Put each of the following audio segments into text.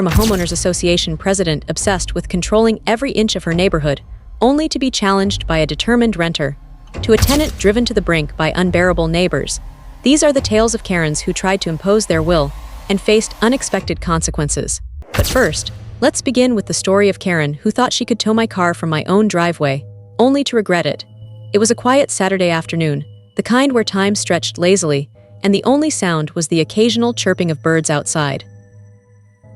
From a homeowners association president obsessed with controlling every inch of her neighborhood, only to be challenged by a determined renter, to a tenant driven to the brink by unbearable neighbors. These are the tales of Karens who tried to impose their will and faced unexpected consequences. But first, let's begin with the story of Karen who thought she could tow my car from my own driveway, only to regret it. It was a quiet Saturday afternoon, the kind where time stretched lazily, and the only sound was the occasional chirping of birds outside.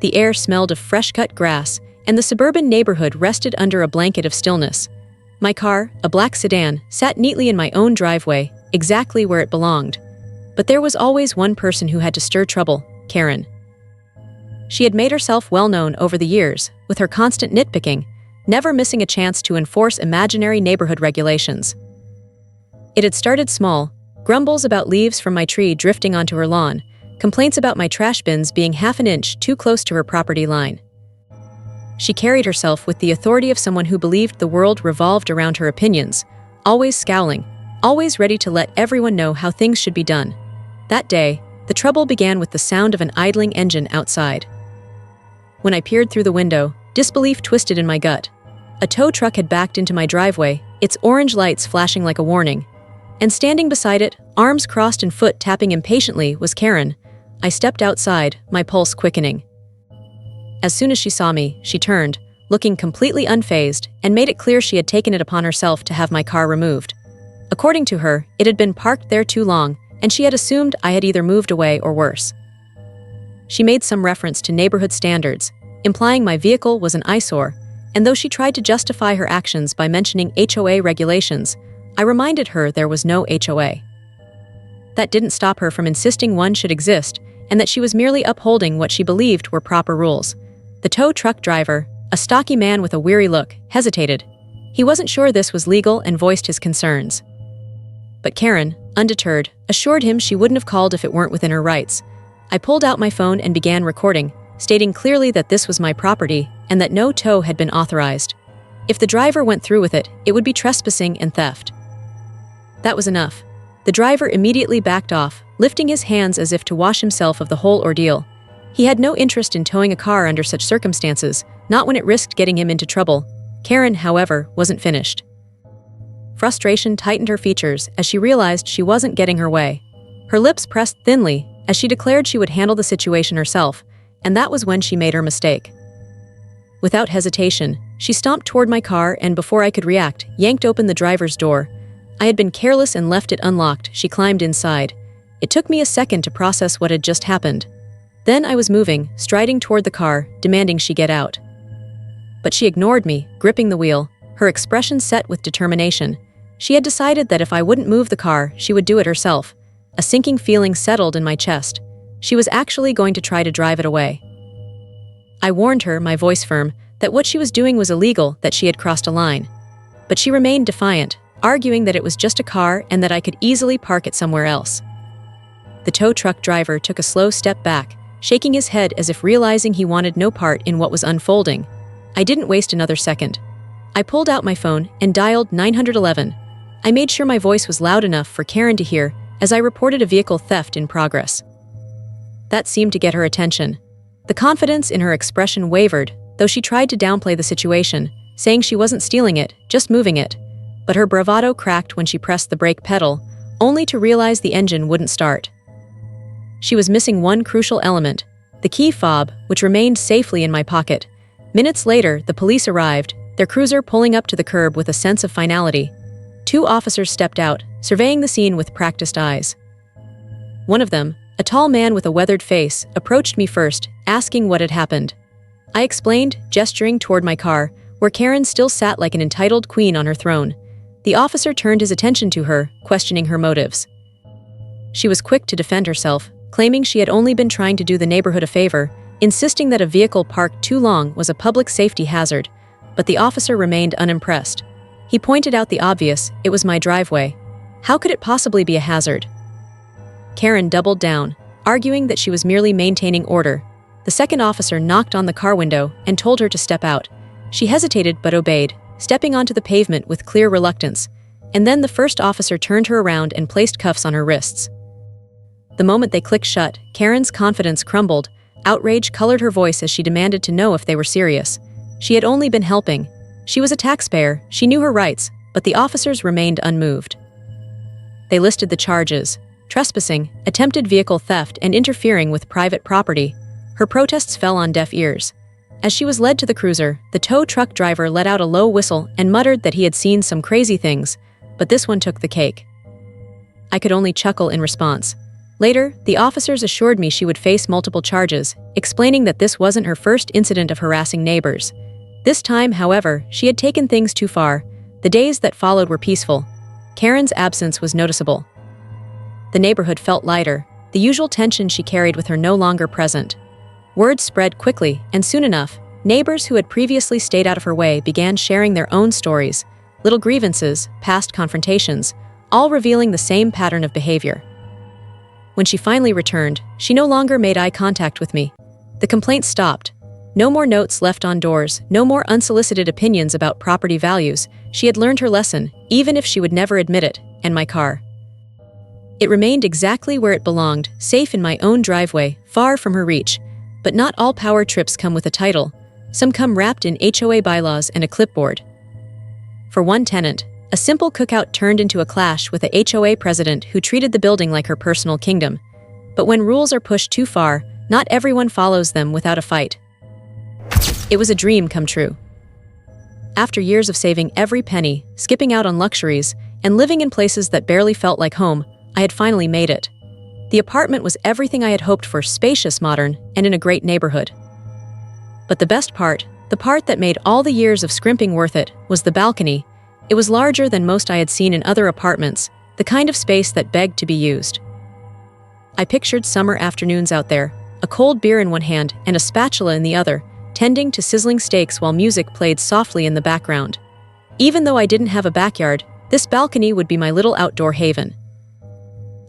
The air smelled of fresh-cut grass, and the suburban neighborhood rested under a blanket of stillness. My car, a black sedan, sat neatly in my own driveway, exactly where it belonged. But there was always one person who had to stir trouble, Karen. She had made herself well known over the years, with her constant nitpicking, never missing a chance to enforce imaginary neighborhood regulations. It had started small, grumbles about leaves from my tree drifting onto her lawn, complaints about my trash bins being half an inch too close to her property line. She carried herself with the authority of someone who believed the world revolved around her opinions, always scowling, always ready to let everyone know how things should be done. That day, the trouble began with the sound of an idling engine outside. When I peered through the window, disbelief twisted in my gut. A tow truck had backed into my driveway, its orange lights flashing like a warning. And standing beside it, arms crossed and foot tapping impatiently, was Karen. I stepped outside, my pulse quickening. As soon as she saw me, she turned, looking completely unfazed, and made it clear she had taken it upon herself to have my car removed. According to her, it had been parked there too long, and she had assumed I had either moved away or worse. She made some reference to neighborhood standards, implying my vehicle was an eyesore, and though she tried to justify her actions by mentioning HOA regulations, I reminded her there was no HOA. That didn't stop her from insisting one should exist, and that she was merely upholding what she believed were proper rules. The tow truck driver, a stocky man with a weary look, hesitated. He wasn't sure this was legal and voiced his concerns. But Karen, undeterred, assured him she wouldn't have called if it weren't within her rights. I pulled out my phone and began recording, stating clearly that this was my property and that no tow had been authorized. If the driver went through with it, it would be trespassing and theft. That was enough. The driver immediately backed off, lifting his hands as if to wash himself of the whole ordeal. He had no interest in towing a car under such circumstances, not when it risked getting him into trouble. Karen, however, wasn't finished. Frustration tightened her features as she realized she wasn't getting her way. Her lips pressed thinly as she declared she would handle the situation herself, and that was when she made her mistake. Without hesitation, she stomped toward my car and, before I could react, yanked open the driver's door. I had been careless and left it unlocked. She climbed inside. It took me a second to process what had just happened. Then I was moving, striding toward the car, demanding she get out. But she ignored me, gripping the wheel, her expression set with determination. She had decided that if I wouldn't move the car, she would do it herself. A sinking feeling settled in my chest. She was actually going to try to drive it away. I warned her, my voice firm, that what she was doing was illegal, that she had crossed a line. But she remained defiant, arguing that it was just a car and that I could easily park it somewhere else. The tow truck driver took a slow step back, shaking his head as if realizing he wanted no part in what was unfolding. I didn't waste another second. I pulled out my phone and dialed 911. I made sure my voice was loud enough for Karen to hear as I reported a vehicle theft in progress. That seemed to get her attention. The confidence in her expression wavered, though she tried to downplay the situation, saying she wasn't stealing it, just moving it. But her bravado cracked when she pressed the brake pedal, only to realize the engine wouldn't start. She was missing one crucial element, the key fob, which remained safely in my pocket. Minutes later, the police arrived, their cruiser pulling up to the curb with a sense of finality. 2 officers stepped out, surveying the scene with practiced eyes. One of them, a tall man with a weathered face, approached me first, asking what had happened. I explained, gesturing toward my car, where Karen still sat like an entitled queen on her throne. The officer turned his attention to her, questioning her motives. She was quick to defend herself, claiming she had only been trying to do the neighborhood a favor, insisting that a vehicle parked too long was a public safety hazard, but the officer remained unimpressed. He pointed out the obvious, it was my driveway. How could it possibly be a hazard? Karen doubled down, arguing that she was merely maintaining order. The second officer knocked on the car window and told her to step out. She hesitated but obeyed, stepping onto the pavement with clear reluctance, and then the first officer turned her around and placed cuffs on her wrists. The moment they clicked shut, Karen's confidence crumbled, Outrage colored her voice as she demanded to know if they were serious. She had only been helping. She was a taxpayer, she knew her rights, but the officers remained unmoved. They listed the charges: trespassing, attempted vehicle theft, and interfering with private property. Her protests fell on deaf ears. As she was led to the cruiser, the tow truck driver let out a low whistle and muttered that he had seen some crazy things, but this one took the cake. I could only chuckle in response. Later, the officers assured me she would face multiple charges, explaining that this wasn't her first incident of harassing neighbors. This time, however, she had taken things too far. The days that followed were peaceful. Karen's absence was noticeable. The neighborhood felt lighter, the usual tension she carried with her no longer present. Word spread quickly, and soon enough, neighbors who had previously stayed out of her way began sharing their own stories, little grievances, past confrontations, all revealing the same pattern of behavior. When she finally returned, she no longer made eye contact with me. The complaints stopped. No more notes left on doors, no more unsolicited opinions about property values. She had learned her lesson, even if she would never admit it, and my car. It remained exactly where it belonged, safe in my own driveway, far from her reach. But not all power trips come with a title. Some come wrapped in HOA bylaws and a clipboard. For one tenant, a simple cookout turned into a clash with a HOA president who treated the building like her personal kingdom. But when rules are pushed too far, not everyone follows them without a fight. It was a dream come true. After years of saving every penny, skipping out on luxuries, and living in places that barely felt like home, I had finally made it. The apartment was everything I had hoped for: spacious, modern, and in a great neighborhood. But the best part, the part that made all the years of scrimping worth it, was the balcony. It was larger than most I had seen in other apartments, the kind of space that begged to be used. I pictured summer afternoons out there, a cold beer in one hand and a spatula in the other, tending to sizzling steaks while music played softly in the background. Even though I didn't have a backyard, this balcony would be my little outdoor haven.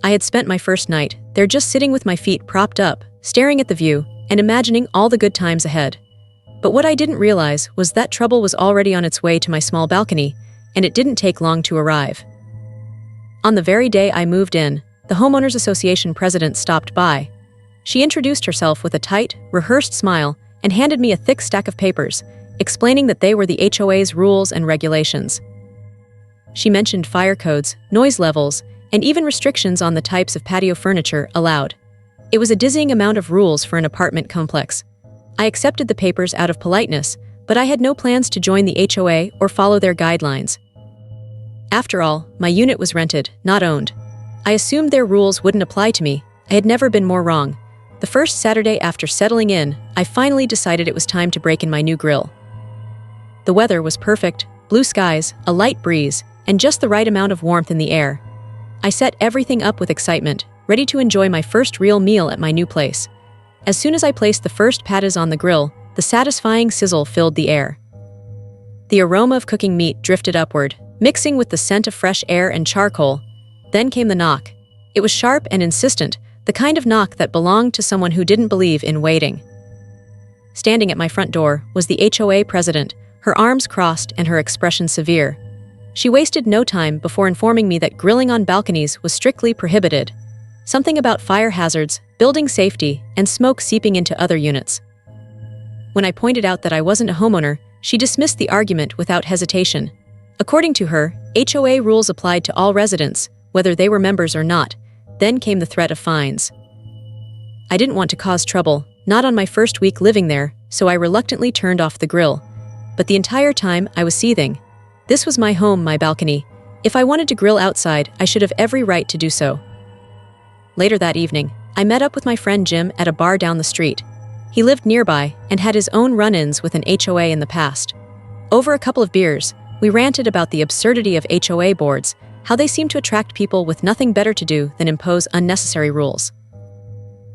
I had spent my first night there just sitting with my feet propped up, staring at the view, and imagining all the good times ahead. But what I didn't realize was that trouble was already on its way to my small balcony, and it didn't take long to arrive. On the very day I moved in, the Homeowners Association president stopped by. She introduced herself with a tight, rehearsed smile and handed me a thick stack of papers, explaining that they were the HOA's rules and regulations. She mentioned fire codes, noise levels, and even restrictions on the types of patio furniture allowed. It was a dizzying amount of rules for an apartment complex. I accepted the papers out of politeness, but I had no plans to join the HOA or follow their guidelines. After all, my unit was rented, not owned. I assumed their rules wouldn't apply to me. I had never been more wrong. The first Saturday after settling in, I finally decided it was time to break in my new grill. The weather was perfect: blue skies, a light breeze, and just the right amount of warmth in the air. I set everything up with excitement, ready to enjoy my first real meal at my new place. As soon as I placed the first patties on the grill, the satisfying sizzle filled the air. The aroma of cooking meat drifted upward, mixing with the scent of fresh air and charcoal. Then came the knock. It was sharp and insistent, the kind of knock that belonged to someone who didn't believe in waiting. Standing at my front door was the HOA president, her arms crossed and her expression severe. She wasted no time before informing me that grilling on balconies was strictly prohibited. Something about fire hazards, building safety, and smoke seeping into other units. When I pointed out that I wasn't a homeowner, she dismissed the argument without hesitation. According to her, HOA rules applied to all residents, whether they were members or not. Then came the threat of fines. I didn't want to cause trouble, not on my first week living there, so I reluctantly turned off the grill. But the entire time, I was seething. This was my home, my balcony. If I wanted to grill outside, I should have every right to do so. Later that evening, I met up with my friend Jim at a bar down the street. He lived nearby and had his own run-ins with an HOA in the past. Over a couple of beers, we ranted about the absurdity of HOA boards, how they seem to attract people with nothing better to do than impose unnecessary rules.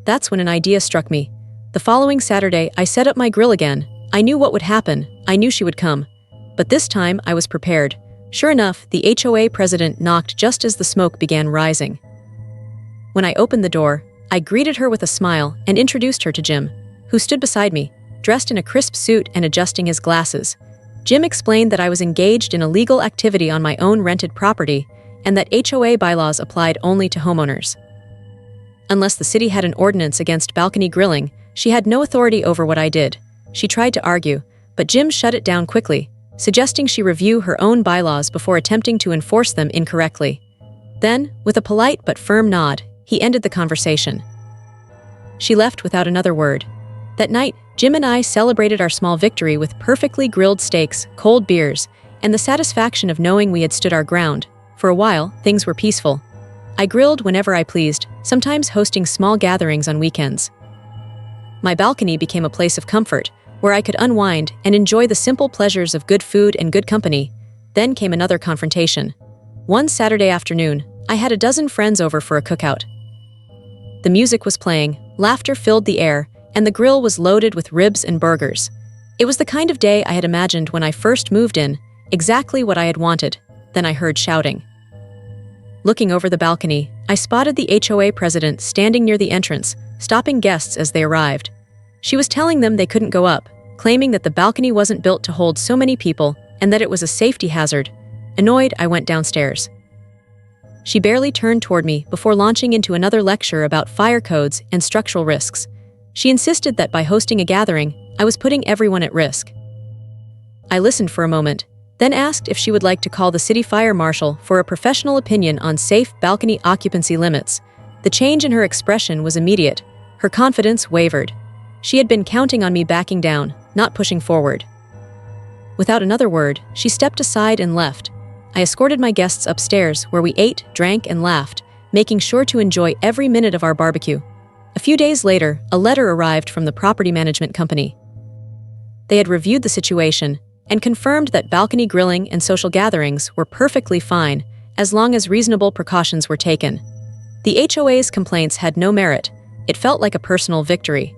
That's when an idea struck me. The following Saturday, I set up my grill again. I knew what would happen. I knew she would come. But this time, I was prepared. Sure enough, the HOA president knocked just as the smoke began rising. When I opened the door, I greeted her with a smile and introduced her to Jim, who stood beside me, dressed in a crisp suit and adjusting his glasses. Jim explained that I was engaged in a legal activity on my own rented property and that HOA bylaws applied only to homeowners. Unless the city had an ordinance against balcony grilling, She had no authority over what I did. She tried to argue, but Jim shut it down quickly, suggesting she review her own bylaws before attempting to enforce them incorrectly. Then, with a polite but firm nod, he ended the conversation. She left without another word. That night, Jim and I celebrated our small victory with perfectly grilled steaks, cold beers, and the satisfaction of knowing we had stood our ground. For a while, things were peaceful. I grilled whenever I pleased, sometimes hosting small gatherings on weekends. My balcony became a place of comfort, where I could unwind and enjoy the simple pleasures of good food and good company. Then came another confrontation. One Saturday afternoon, I had a dozen friends over for a cookout. The music was playing, laughter filled the air, and the grill was loaded with ribs and burgers. It was the kind of day I had imagined when I first moved in, exactly what I had wanted. Then I heard shouting. Looking over the balcony, I spotted the HOA president standing near the entrance, stopping guests as they arrived. She was telling them they couldn't go up, claiming that the balcony wasn't built to hold so many people and that it was a safety hazard. Annoyed, I went downstairs. She barely turned toward me before launching into another lecture about fire codes and structural risks. She insisted that by hosting a gathering, I was putting everyone at risk. I listened for a moment, then asked if she would like to call the city fire marshal for a professional opinion on safe balcony occupancy limits. The change in her expression was immediate. Her confidence wavered. She had been counting on me backing down, not pushing forward. Without another word, she stepped aside and left. I escorted my guests upstairs, where we ate, drank, and laughed, making sure to enjoy every minute of our barbecue. A few days later, a letter arrived from the property management company. They had reviewed the situation and confirmed that balcony grilling and social gatherings were perfectly fine as long as reasonable precautions were taken. The HOA's complaints had no merit. It felt like a personal victory.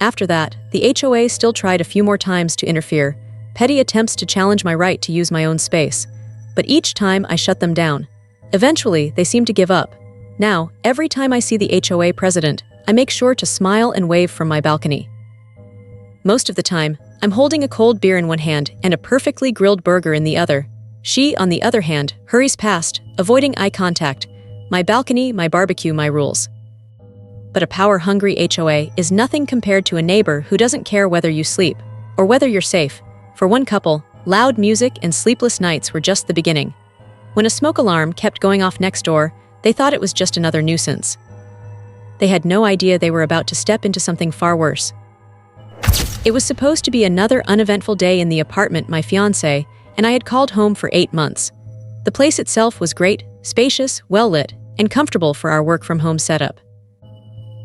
After that, the HOA still tried a few more times to interfere, petty attempts to challenge my right to use my own space. But each time I shut them down. Eventually, they seemed to give up. Now, every time I see the HOA president, I make sure to smile and wave from my balcony. Most of the time, I'm holding a cold beer in one hand and a perfectly grilled burger in the other. She, on the other hand, hurries past, avoiding eye contact. My balcony, my barbecue, my rules. But a power-hungry HOA is nothing compared to a neighbor who doesn't care whether you sleep or whether you're safe. For one couple, loud music and sleepless nights were just the beginning. When a smoke alarm kept going off next door, they thought it was just another nuisance. They had no idea they were about to step into something far worse. It was supposed to be another uneventful day in the apartment my fiancé and I had called home for 8 months. The place itself was great, spacious, well-lit, and comfortable for our work-from-home setup.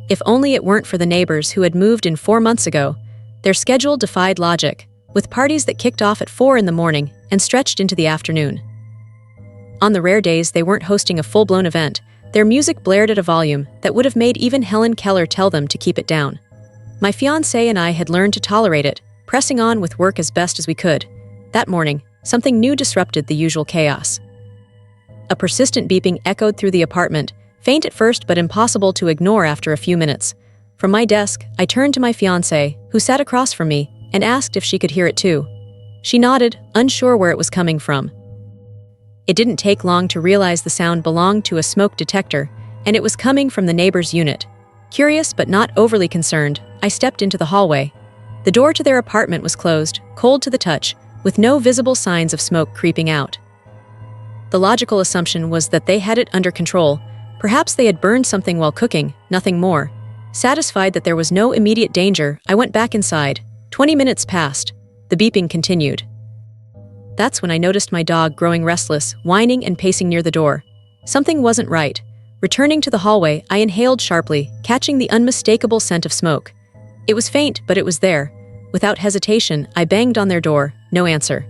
If only it weren't for the neighbors who had moved in 4 months ago. Their schedule defied logic, with parties that kicked off at 4 in the morning and stretched into the afternoon. On the rare days they weren't hosting a full-blown event, their music blared at a volume that would have made even Helen Keller tell them to keep it down. My fiancé and I had learned to tolerate it, pressing on with work as best as we could. That morning, something new disrupted the usual chaos. A persistent beeping echoed through the apartment, faint at first but impossible to ignore after a few minutes. From my desk, I turned to my fiancé, who sat across from me, and asked if she could hear it too. She nodded, unsure where it was coming from. It didn't take long to realize the sound belonged to a smoke detector, and it was coming from the neighbor's unit. Curious but not overly concerned, I stepped into the hallway. The door to their apartment was closed, cold to the touch, with no visible signs of smoke creeping out. The logical assumption was that they had it under control. Perhaps they had burned something while cooking, nothing more. Satisfied that there was no immediate danger, I went back inside. 20 minutes passed. The beeping continued. That's when I noticed my dog growing restless, whining and pacing near the door. Something wasn't right. Returning to the hallway, I inhaled sharply, catching the unmistakable scent of smoke. It was faint, but it was there. Without hesitation, I banged on their door. No answer.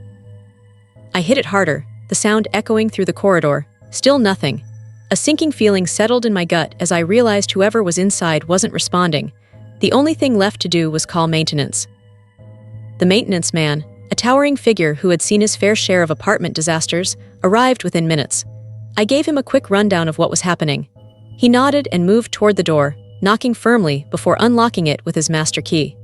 I hit it harder, the sound echoing through the corridor. Still nothing. A sinking feeling settled in my gut as I realized whoever was inside wasn't responding. The only thing left to do was call maintenance. The maintenance man, a towering figure who had seen his fair share of apartment disasters, arrived within minutes. I gave him a quick rundown of what was happening. He nodded and moved toward the door, knocking firmly before unlocking it with his master key.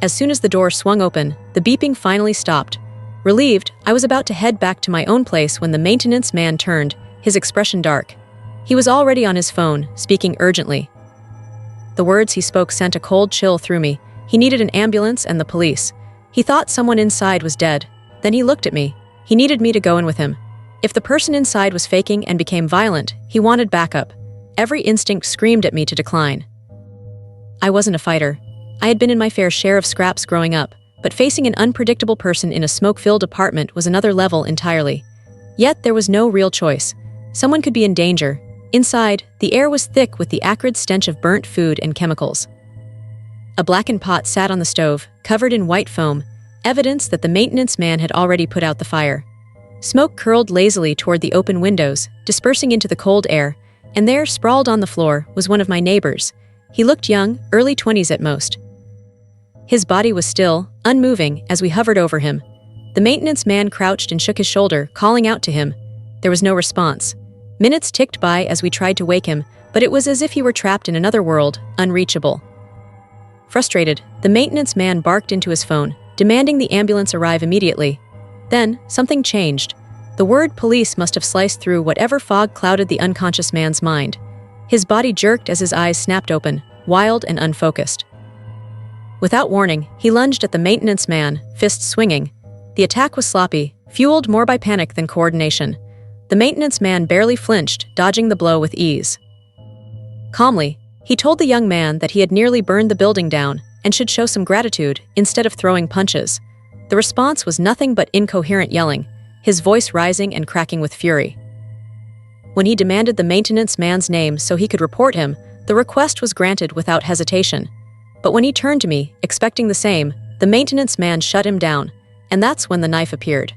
As soon as the door swung open, the beeping finally stopped. Relieved, I was about to head back to my own place when the maintenance man turned, his expression dark. He was already on his phone, speaking urgently. The words he spoke sent a cold chill through me. He needed an ambulance and the police. He thought someone inside was dead. Then he looked at me. He needed me to go in with him. If the person inside was faking and became violent, he wanted backup. Every instinct screamed at me to decline. I wasn't a fighter. I had been in my fair share of scraps growing up, but facing an unpredictable person in a smoke-filled apartment was another level entirely. Yet there was no real choice. Someone could be in danger. Inside, the air was thick with the acrid stench of burnt food and chemicals. A blackened pot sat on the stove, covered in white foam, evidence that the maintenance man had already put out the fire. Smoke curled lazily toward the open windows, dispersing into the cold air, and there, sprawled on the floor, was one of my neighbors. He looked young, early 20s at most. His body was still, unmoving, as we hovered over him. The maintenance man crouched and shook his shoulder, calling out to him. There was no response. Minutes ticked by as we tried to wake him, but it was as if he were trapped in another world, unreachable. Frustrated, the maintenance man barked into his phone, demanding the ambulance arrive immediately. Then, something changed. The word police must have sliced through whatever fog clouded the unconscious man's mind. His body jerked as his eyes snapped open, wild and unfocused. Without warning, he lunged at the maintenance man, fists swinging. The attack was sloppy, fueled more by panic than coordination. The maintenance man barely flinched, dodging the blow with ease. Calmly, he told the young man that he had nearly burned the building down and should show some gratitude instead of throwing punches. The response was nothing but incoherent yelling, his voice rising and cracking with fury. When he demanded the maintenance man's name so he could report him, the request was granted without hesitation. But when he turned to me, expecting the same, the maintenance man shut him down, and that's when the knife appeared.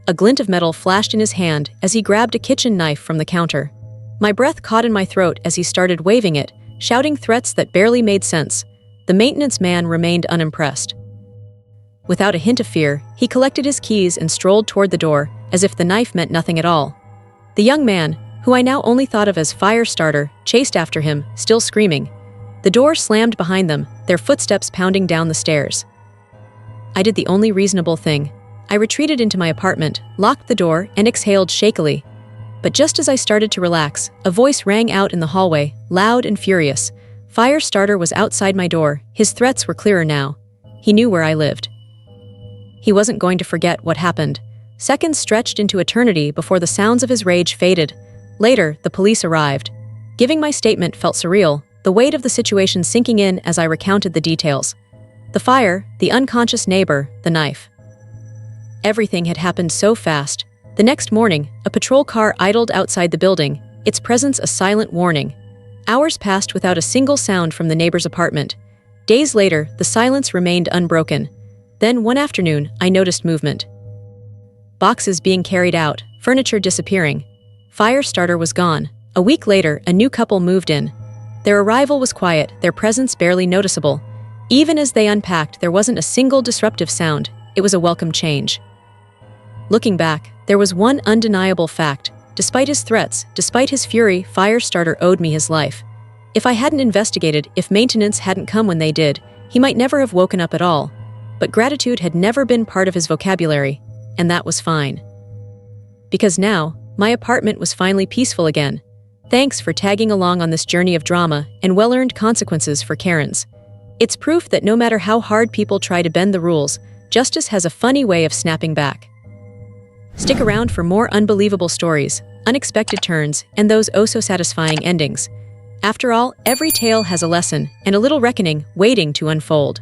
A glint of metal flashed in his hand as he grabbed a kitchen knife from the counter. My breath caught in my throat as he started waving it, shouting threats that barely made sense. The maintenance man remained unimpressed. Without a hint of fear, he collected his keys and strolled toward the door, as if the knife meant nothing at all. The young man, who I now only thought of as fire starter, chased after him, still screaming. The door slammed behind them, their footsteps pounding down the stairs. I did the only reasonable thing. I retreated into my apartment, locked the door, and exhaled shakily. But just as I started to relax, a voice rang out in the hallway, loud and furious. Firestarter was outside my door. His threats were clearer now. He knew where I lived. He wasn't going to forget what happened. Seconds stretched into eternity before the sounds of his rage faded. Later, the police arrived. Giving my statement felt surreal, the weight of the situation sinking in as I recounted the details. The fire, the unconscious neighbor, the knife. Everything had happened so fast. The next morning, a patrol car idled outside the building, its presence a silent warning. Hours passed without a single sound from the neighbor's apartment. Days later, the silence remained unbroken. Then one afternoon, I noticed movement. Boxes being carried out, furniture disappearing. Firestarter was gone. A week later, a new couple moved in. Their arrival was quiet, their presence barely noticeable. Even as they unpacked, there wasn't a single disruptive sound. It was a welcome change. Looking back, there was one undeniable fact. Despite his threats, despite his fury, Firestarter owed me his life. If I hadn't investigated, if maintenance hadn't come when they did, he might never have woken up at all. But gratitude had never been part of his vocabulary, and that was fine. Because now, my apartment was finally peaceful again. Thanks for tagging along on this journey of drama and well-earned consequences for Karens. It's proof that no matter how hard people try to bend the rules, justice has a funny way of snapping back. Stick around for more unbelievable stories, unexpected turns, and those oh-so-satisfying endings. After all, every tale has a lesson and a little reckoning waiting to unfold.